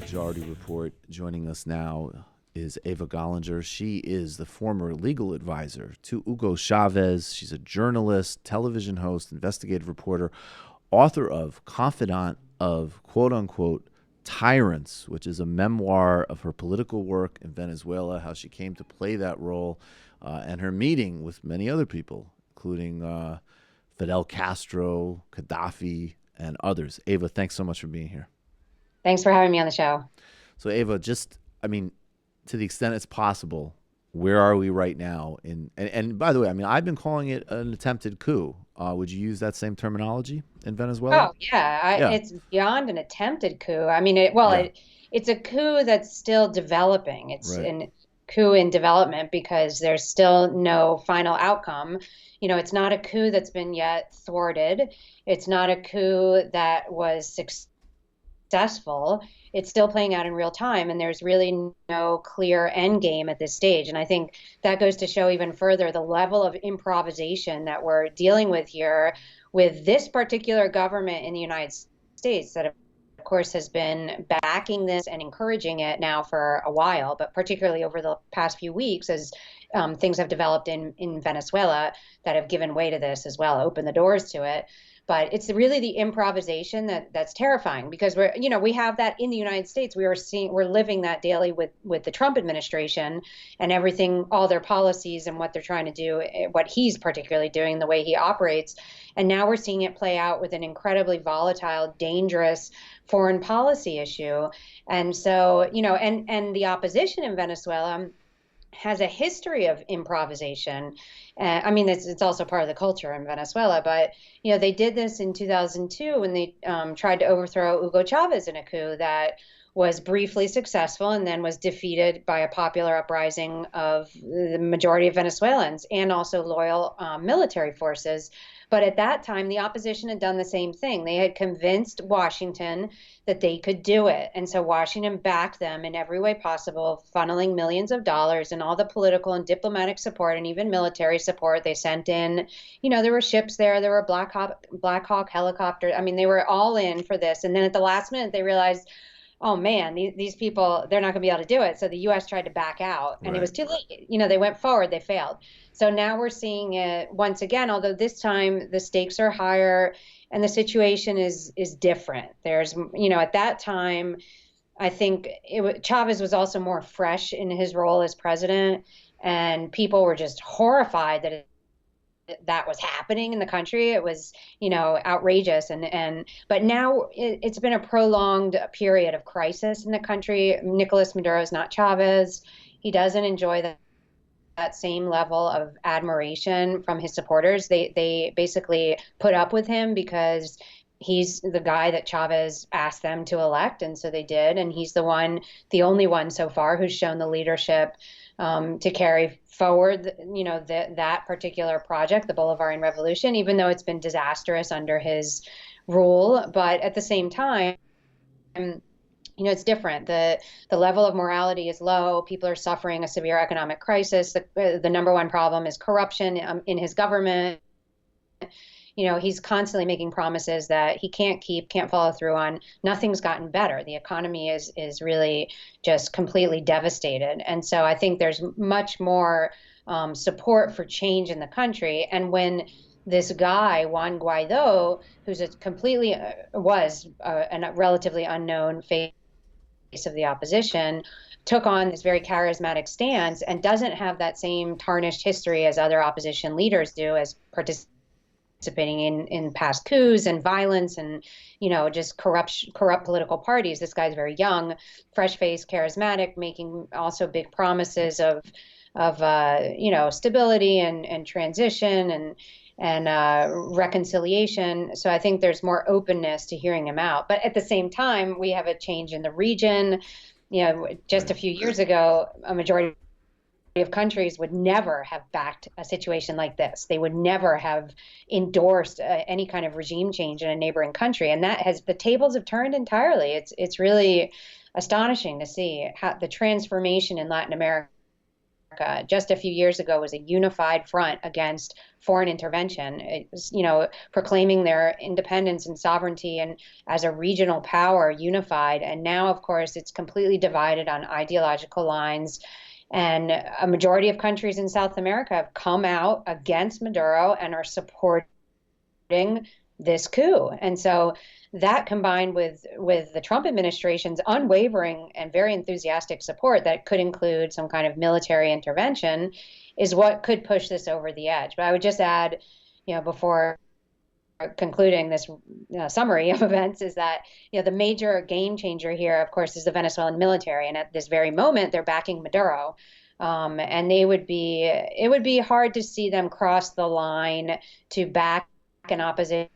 Majority Report. Joining us now is Eva Golinger. She is the former legal advisor to Hugo Chavez. She's a journalist, television host, investigative reporter, author of Confidant of quote-unquote Tyrants, which is a memoir of her political work in Venezuela, how she came to play that role, and her meeting with many other people, including Fidel Castro, Gaddafi, and others. Eva, thanks so much for being here. Thanks for having me on the show. So Ava, to the extent it's possible, where are we right now? And by the way, I've been calling it an attempted coup. Would you use that same terminology in Venezuela? Oh, yeah, Yeah, it's beyond an attempted coup. yeah, It's a coup that's still developing. It's right, a coup in development because there's still no final outcome. It's not a coup that's been yet thwarted. It's not a coup that was successful. It's still playing out in real time, and there's really no clear end game at this stage. And I think that goes to show even further the level of improvisation that we're dealing with here with this particular government in the United States that, of course, has been backing this and encouraging it now for a while, but particularly over the past few weeks as things have developed in Venezuela that have given way to this as well, opened the doors to it. But it's really the improvisation that's terrifying because we have that in the United States. We're living that daily with the Trump administration and everything, all their policies and what they're trying to do, what he's particularly doing, the way he operates. And now we're seeing it play out with an incredibly volatile, dangerous foreign policy issue. And so, and the opposition in Venezuela has a history of improvisation. It's also part of the culture in Venezuela, but they did this in 2002 when they tried to overthrow Hugo Chavez in a coup that was briefly successful and then was defeated by a popular uprising of the majority of Venezuelans and also loyal military forces. But at that time, the opposition had done the same thing. They had convinced Washington that they could do it. And so Washington backed them in every way possible, funneling millions of dollars and all the political and diplomatic support and even military support they sent in. There were ships there were Black Hawk helicopters. They were all in for this. And then at the last minute, they realized, oh man, these people, they're not going to be able to do it. So the U.S. tried to back out and it right. was too late. They went forward, they failed. So now we're seeing it once again, although this time the stakes are higher and the situation is different. There's, at that time, I think Chavez was also more fresh in his role as president, and people were just horrified that was happening in the country. It was, outrageous. But now it's been a prolonged period of crisis in the country. Nicolas Maduro is not Chavez. He doesn't enjoy that same level of admiration from his supporters. They basically put up with him because he's the guy that Chavez asked them to elect, and so they did. And he's the only one so far who's shown the leadership to carry forward, that particular project, the Bolivarian Revolution, even though it's been disastrous under his rule. But at the same time, it's different. The level of morality is low. People are suffering a severe economic crisis. The number one problem is corruption in his government. He's constantly making promises that he can't keep, can't follow through on. Nothing's gotten better. The economy is really just completely devastated. And so I think there's much more support for change in the country. And when this guy, Juan Guaido, who's a completely was a relatively unknown face of the opposition, took on this very charismatic stance and doesn't have that same tarnished history as other opposition leaders do, as participating in past coups and violence and just corrupt political parties. This guy's very young, fresh-faced, charismatic, making also big promises of stability and transition and reconciliation. So I think there's more openness to hearing him out. But at the same time, we have a change in the region. Just a Right. few years ago, a majority of countries would never have backed a situation like this. They would never have endorsed any kind of regime change in a neighboring country. And the tables have turned entirely. It's really astonishing to see how the transformation in Latin America just a few years ago was a unified front against foreign intervention. It was, proclaiming their independence and sovereignty and as a regional power unified. And now, of course, it's completely divided on ideological lines. And a majority of countries in South America have come out against Maduro and are supporting this coup. And so that combined with the Trump administration's unwavering and very enthusiastic support that could include some kind of military intervention is what could push this over the edge. But I would just add, before concluding this summary of events, is that the major game changer here, of course, is the Venezuelan military, and at this very moment they're backing Maduro, and it would be hard to see them cross the line to back an opposition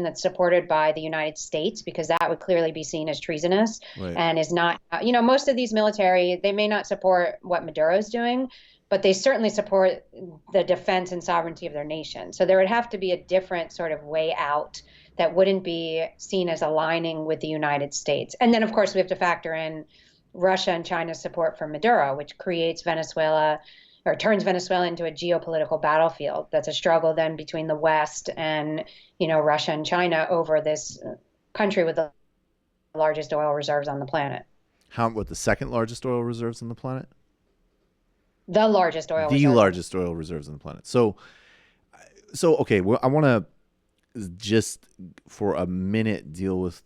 that's supported by the United States, because that would clearly be seen as treasonous. Right. And is not, most of these military, they may not support what Maduro's doing, but they certainly support the defense and sovereignty of their nation. So there would have to be a different sort of way out that wouldn't be seen as aligning with the United States. And then, of course, we have to factor in Russia and China's support for Maduro, which creates Venezuela, or turns Venezuela into a geopolitical battlefield. That's a struggle then between the West and, Russia and China over this country with the largest oil reserves on the planet. What, the second largest oil reserves on the planet? The largest oil reserves. The largest oil reserves on the planet. So okay, well, I want to just for a minute deal with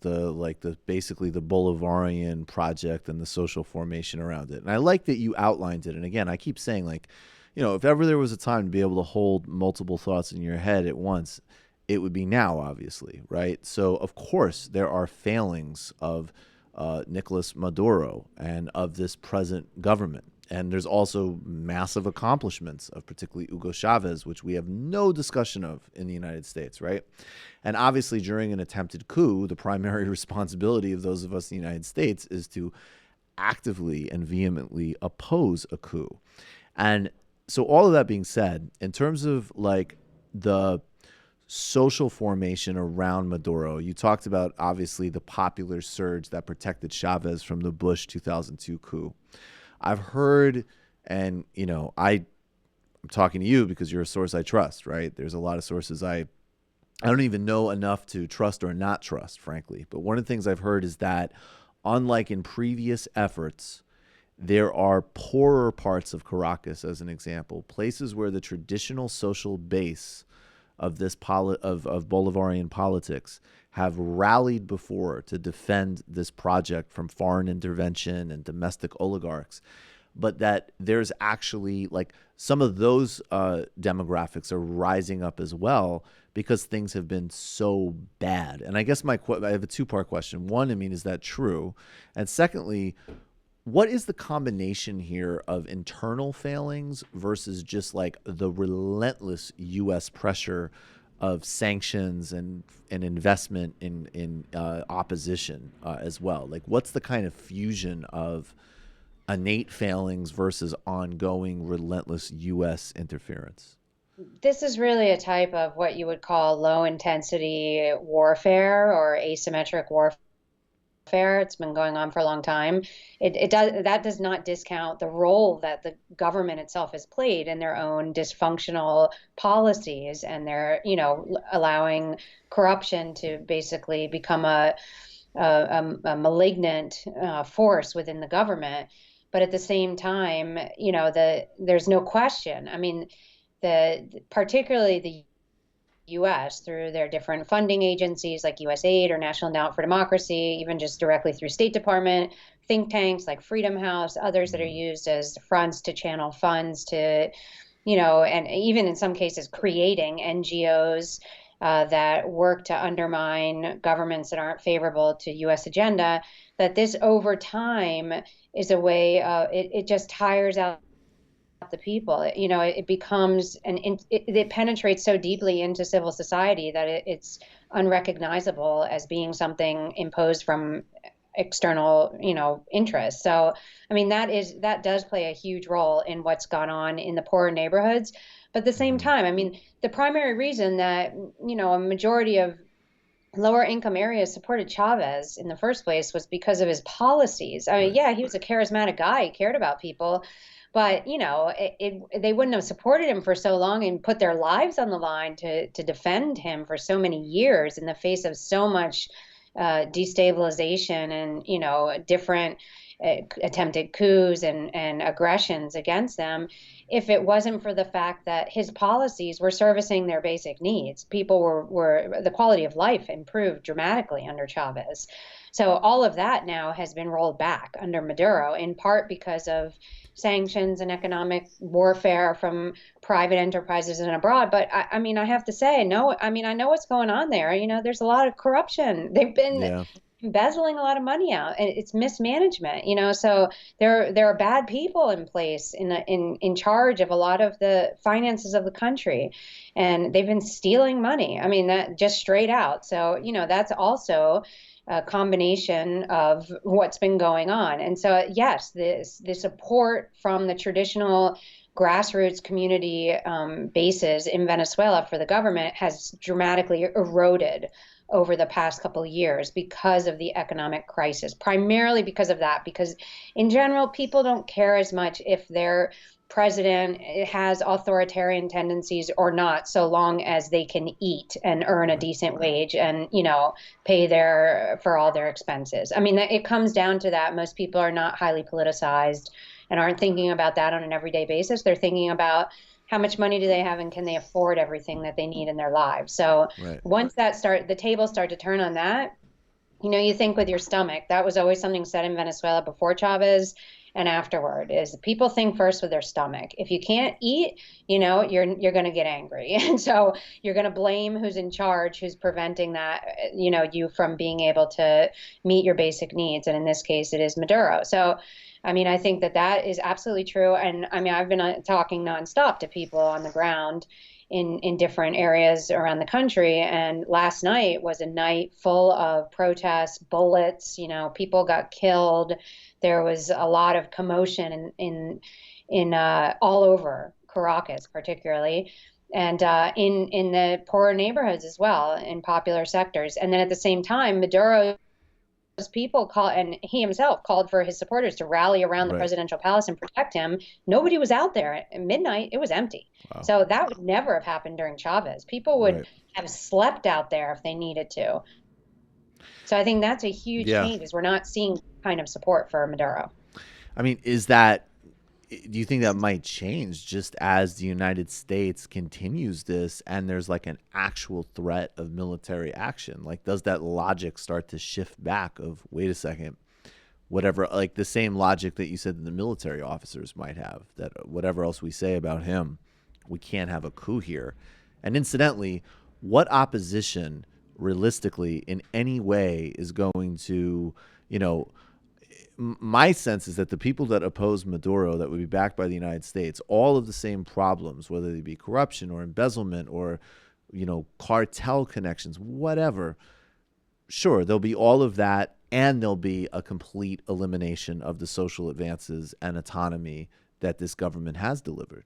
basically the Bolivarian project and the social formation around it. And I like that you outlined it. And again, I keep saying, if ever there was a time to be able to hold multiple thoughts in your head at once, it would be now, obviously, right? So of course there are failings of Nicolas Maduro and of this present government. And there's also massive accomplishments of particularly Hugo Chavez, which we have no discussion of in the United States, right? And obviously during an attempted coup, the primary responsibility of those of us in the United States is to actively and vehemently oppose a coup. And so all of that being said, in terms of the social formation around Maduro, you talked about obviously the popular surge that protected Chavez from the Bush 2002 coup. I've heard, and I'm talking to you because you're a source I trust, right? There's a lot of sources I don't even know enough to trust or not trust, frankly. But one of the things I've heard is that, unlike in previous efforts, there are poorer parts of Caracas, as an example, places where the traditional social base of this of Bolivarian politics have rallied before to defend this project from foreign intervention and domestic oligarchs, but that there's actually some of those demographics are rising up as well because things have been so bad. And I guess I have a two-part question. One, is that true? And secondly, what is the combination here of internal failings versus just the relentless U.S. pressure of sanctions and investment in opposition as well? What's the kind of fusion of innate failings versus ongoing relentless U.S. interference? This is really a type of what you would call low intensity warfare or asymmetric warfare. It's been going on for a long time. That does not discount the role that the government itself has played in their own dysfunctional policies and their, allowing corruption to basically become a malignant force within the government. But at the same time, there's no question. Particularly the U.S. through their different funding agencies like USAID or National Endowment for Democracy, even just directly through State Department, think tanks like Freedom House, others that are used as fronts to channel funds to, and even in some cases creating NGOs that work to undermine governments that aren't favorable to U.S. agenda, that this over time is a way, it just tires out the people. It becomes it penetrates so deeply into civil society that it's unrecognizable as being something imposed from external interests. So that does play a huge role in what's gone on in the poorer neighborhoods. But at the same time, the primary reason that a majority of lower income areas supported Chavez in the first place was because of his policies. Yeah, he was a charismatic guy, he cared about people. But they wouldn't have supported him for so long and put their lives on the line to defend him for so many years in the face of so much destabilization and different attempted coups and aggressions against them, if it wasn't for the fact that his policies were servicing their basic needs. People were the quality of life improved dramatically under Chavez. So all of that now has been rolled back under Maduro, in part because of sanctions and economic warfare from private enterprises and abroad. But I mean, I have to say, no, I mean, I know what's going on there. There's a lot of corruption. They've been Yeah. embezzling a lot of money out, and it's mismanagement. So there are bad people in place in charge of a lot of the finances of the country, and they've been stealing money. I mean, that just straight out. So that's also a combination of what's been going on. And so yes, the support from the traditional grassroots community bases in Venezuela for the government has dramatically eroded over the past couple of years because of the economic crisis, primarily because of that, because in general, people don't care as much if their president has authoritarian tendencies or not, so long as they can eat and earn a decent wage and, pay for all their expenses. I mean, it comes down to that. Most people are not highly politicized and aren't thinking about that on an everyday basis. They're thinking about how much money do they have and can they afford everything that they need in their lives. So Right. once the tables start to turn on that, you think with your stomach. That was always something said in Venezuela before Chavez and afterward, is people think first with their stomach. If you can't eat, you're going to get angry. And so you're going to blame who's in charge, who's preventing that, you from being able to meet your basic needs. And in this case, it is Maduro. So I mean, I think that is absolutely true. And I mean, I've been talking nonstop to people on the ground in different areas around the country. And last night was a night full of protests, bullets, people got killed. There was a lot of commotion in all over Caracas, particularly, and in the poorer neighborhoods as well, in popular sectors. And then at the same time, Maduro people call, and he himself called for his supporters to rally around the Right. presidential palace and protect him. Nobody was out there at midnight. It was empty. Wow. So that would never have happened during Chavez. People would Right. have slept out there if they needed to. So I think that's a huge Yeah. change, is we're not seeing kind of support for Maduro. I mean, do you think that might change just as the United States continues this and there's like an actual threat of military action? Like, does that logic start to shift back of, wait a second, whatever, like the same logic that you said that the military officers might have, that whatever else we say about him, we can't have a coup here. And incidentally, what opposition realistically in any way is going to, my sense is that the people that oppose Maduro that would be backed by the United States, all of the same problems, whether they be corruption or embezzlement or, cartel connections, whatever, sure, there'll be all of that, and there'll be a complete elimination of the social advances and autonomy that this government has delivered.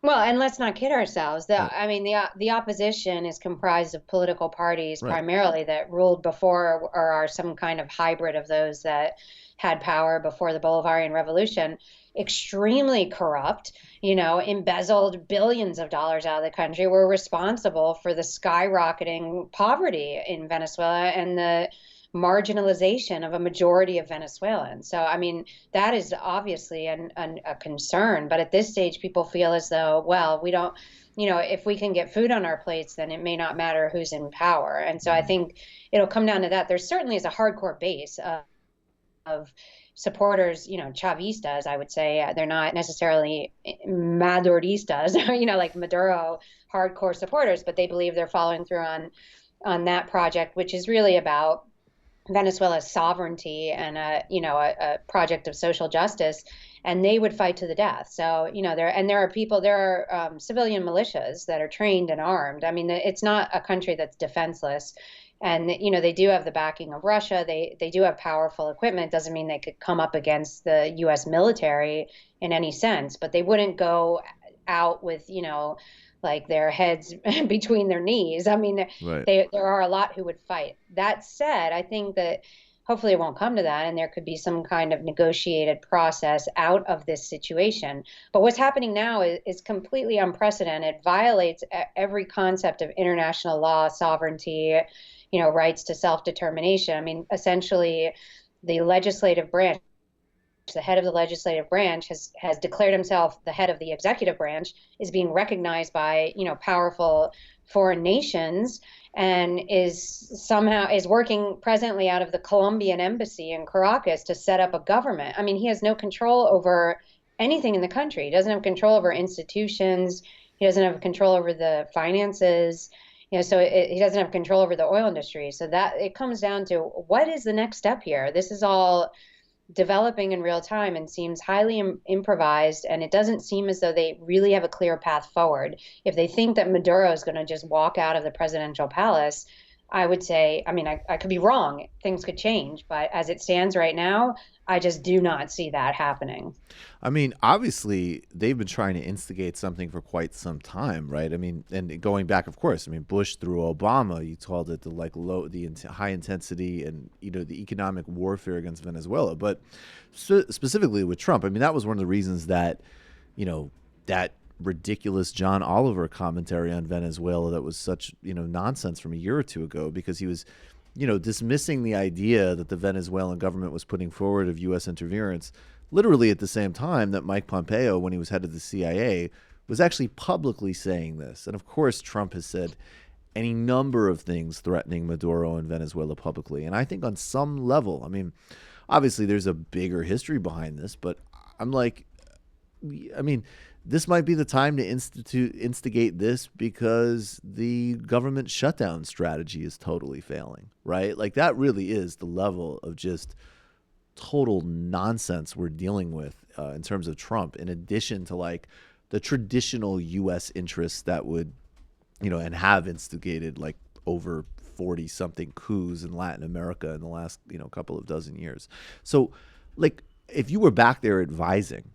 Well, and let's not kid ourselves. Right. I mean, the opposition is comprised of political parties Right. primarily that ruled before or are some kind of hybrid of those that had power before the Bolivarian Revolution. Extremely corrupt, embezzled billions of dollars out of the country, were responsible for the skyrocketing poverty in Venezuela and the marginalization of a majority of Venezuelans. So, I mean, that is obviously a concern. But at this stage, people feel as though, well, we don't, if we can get food on our plates, then it may not matter who's in power. And so I think it'll come down to that. There certainly is a hardcore base of supporters, Chavistas, I would say. They're not necessarily Maduristas, like Maduro hardcore supporters, but they believe they're following through on that project, which is really about Venezuela's sovereignty and a project of social justice, and they would fight to the death. So there are civilian militias that are trained and armed. I mean, it's not a country that's defenseless, and they do have the backing of Russia. They do have powerful equipment. Doesn't mean they could come up against the U.S. military in any sense, but they wouldn't go out with like their heads between their knees. I mean, Right. there are a lot who would fight. That said, I think that hopefully it won't come to that, and there could be some kind of negotiated process out of this situation. But what's happening now is completely unprecedented, violates every concept of international law, sovereignty, rights to self-determination. I mean, essentially, the legislative branch, the head of the legislative branch has declared himself the head of the executive branch, is being recognized by powerful foreign nations, and is working presently out of the Colombian embassy in Caracas to set up a government. I mean, he has no control over anything in the country. He doesn't have control over institutions. He doesn't have control over the finances. So he doesn't have control over the oil industry. So that it comes down to, what is the next step here? This is all developing in real time and seems highly improvised, and it doesn't seem as though they really have a clear path forward. If they think that Maduro is going to just walk out of the presidential palace, I would say, I mean, I could be wrong, things could change, but as it stands right now, I just do not see that happening. I mean, obviously, they've been trying to instigate something for quite some time, right? I mean, and going back, of course, I mean, Bush through Obama, you called it the high intensity and the economic warfare against Venezuela. But specifically with Trump, I mean, that was one of the reasons that that ridiculous John Oliver commentary on Venezuela that was such nonsense from a year or two ago, because he was dismissing the idea that the Venezuelan government was putting forward of U.S. interference, literally at the same time that Mike Pompeo, when he was head of the CIA, was actually publicly saying this. And of course, Trump has said any number of things threatening Maduro and Venezuela publicly. And I think on some level, I mean, obviously there's a bigger history behind this, but I'm like, I mean, this might be the time to instigate this because the government shutdown strategy is totally failing, right? Like, that really is the level of just total nonsense we're dealing with in terms of Trump, in addition to like the traditional U.S. interests that would, and have instigated like over 40 something coups in Latin America in the last, couple of dozen years. So like, if you were back there advising,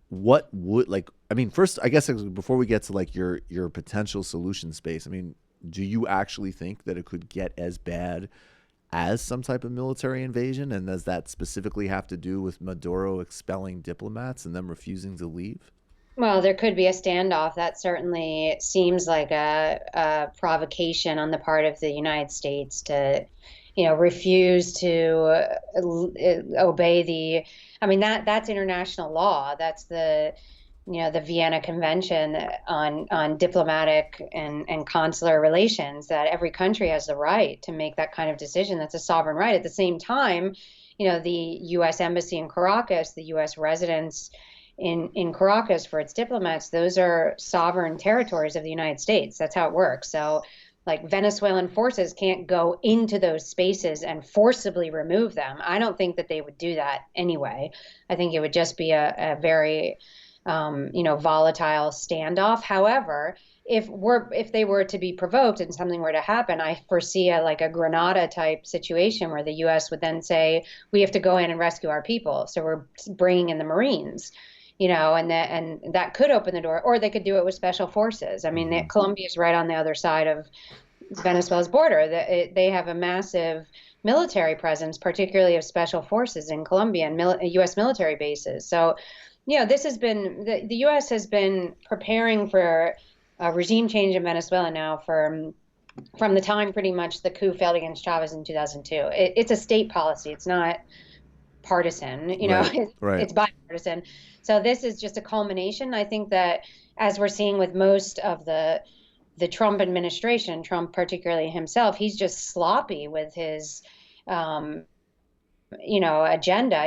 what would, like, I mean, first, I guess before we get to like your potential solution space, I mean, do you actually think that it could get as bad as some type of military invasion? And does that specifically have to do with Maduro expelling diplomats and them refusing to leave? Well, there could be a standoff. That certainly seems like a provocation on the part of the United States to, refuse to obey the. I mean, that's international law. That's the Vienna Convention on diplomatic and consular relations, that every country has the right to make that kind of decision. That's a sovereign right. At the same time, the U.S. Embassy in Caracas, the U.S. residence in Caracas for its diplomats, those are sovereign territories of the United States. That's how it works. So, like, Venezuelan forces can't go into those spaces and forcibly remove them. I don't think that they would do that anyway. I think it would just be a very volatile standoff. However, if they were to be provoked and something were to happen, I foresee a Grenada type situation where the U.S. would then say, we have to go in and rescue our people, so we're bringing in the Marines. And that could open the door, or they could do it with special forces. I mean, Colombia is right on the other side of Venezuela's border. They have a massive military presence, particularly of special forces in Colombia and U.S. military bases. So, this has been the U.S. has been preparing for a regime change in Venezuela now from the time pretty much the coup failed against Chavez in 2002. It's a state policy. It's not partisan. Right. It's bipartisan. So this is just a culmination. I think that, as we're seeing with most of the Trump administration, Trump particularly himself, he's just sloppy with his agenda.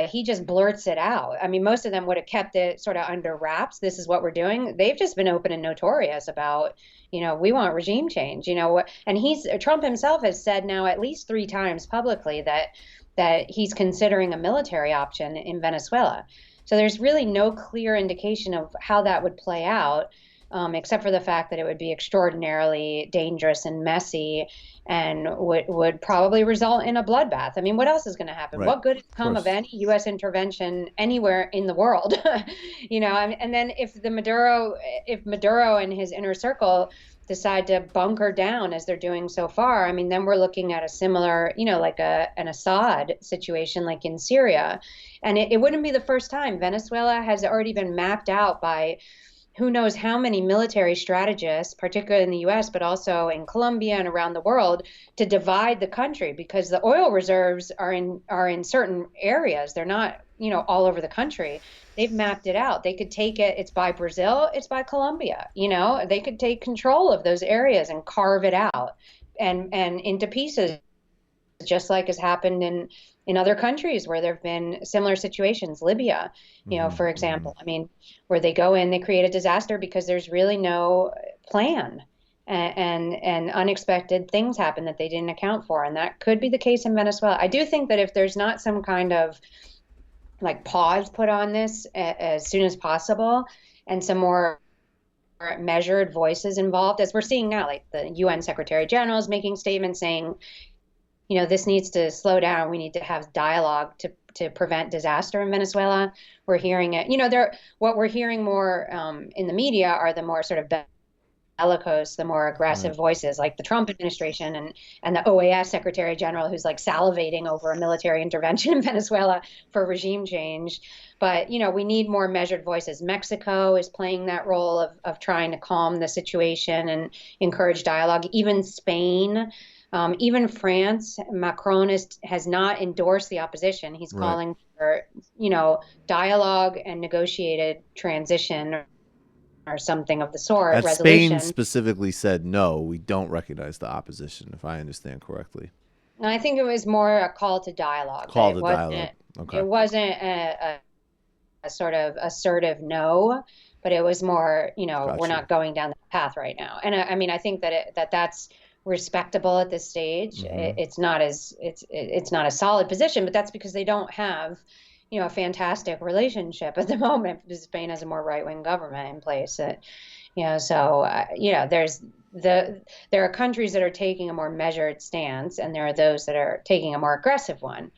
He just blurts it out. I mean, most of them would have kept it sort of under wraps. This is what we're doing. They've just been open and notorious about, we want regime change, and Trump himself has said now at least 3 times publicly that he's considering a military option in Venezuela. So there's really no clear indication of how that would play out. except for the fact that it would be extraordinarily dangerous and messy and would probably result in a bloodbath. I mean, what else is going to happen? Right. What good has Of come of course. any U.S. intervention anywhere in the world? And then if Maduro and his inner circle decide to bunker down as they're doing so far, I mean, then we're looking at a similar, like an Assad situation, like in Syria. And it wouldn't be the first time. Venezuela has already been mapped out by who knows how many military strategists, particularly in the US, but also in Colombia and around the world, to divide the country because the oil reserves are in certain areas. They're not, all over the country. They've mapped it out. They could take it, it's by Brazil, it's by Colombia. They could take control of those areas and carve it out and into pieces, just like has happened in other countries where there have been similar situations. Libya, Hmm. for Hmm. example. I mean, where they go in, they create a disaster because there's really no plan, and unexpected things happen that they didn't account for, and that could be the case in Venezuela. I do think that if there's not some kind of like pause put on this as soon as possible, and some more measured voices involved, as we're seeing now, like the UN Secretary General is making statements saying, this needs to slow down. We need to have dialogue to prevent disaster in Venezuela. We're hearing it. What we're hearing more in the media are the more sort of bellicose, the more aggressive Right. voices, like the Trump administration and the OAS Secretary General, who's like salivating over a military intervention in Venezuela for regime change. But we need more measured voices. Mexico is playing that role of trying to calm the situation and encourage dialogue. Even Spain. Even France, Macron has not endorsed the opposition. He's Right. calling for, dialogue and negotiated transition or something of the sort, And Spain resolution. specifically said, no, we don't recognize the opposition, if I understand correctly. And I think it was more a call to dialogue, that Call to dialogue. Okay. it wasn't a sort of assertive no, but it was more, we're Got you. not going down that path right now. And I mean, I think that's respectable at this stage. Hmm. It's not a solid position, but that's because they don't have, a fantastic relationship at the moment, because Spain has a more right wing government in place. So there are countries that are taking a more measured stance, and there are those that are taking a more aggressive one.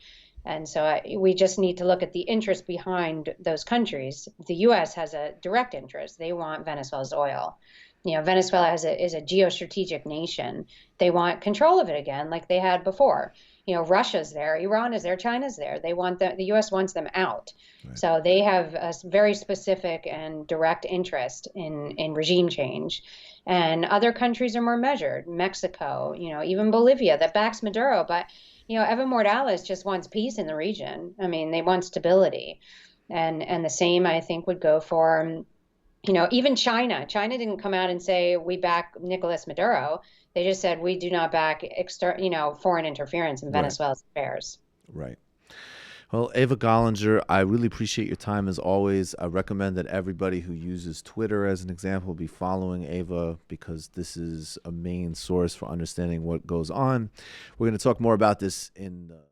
And so we just need to look at the interest behind those countries. The U.S. has a direct interest. They want Venezuela's oil. Venezuela is a geostrategic nation. They want control of it again, like they had before. Russia's there, Iran is there, China's there. The U.S. wants them out. Right. So they have a very specific and direct interest in regime change. And other countries are more measured. Mexico, even Bolivia, that backs Maduro, but Evo Morales just wants peace in the region. I mean, they want stability, and the same I think would go for even China. China didn't come out and say we back Nicolas Maduro. They just said we do not back foreign interference in Right. Venezuela's affairs. Right. Well, Eva Golinger, I really appreciate your time as always. I recommend that everybody who uses Twitter as an example be following Eva, because this is a main source for understanding what goes on. We're going to talk more about this in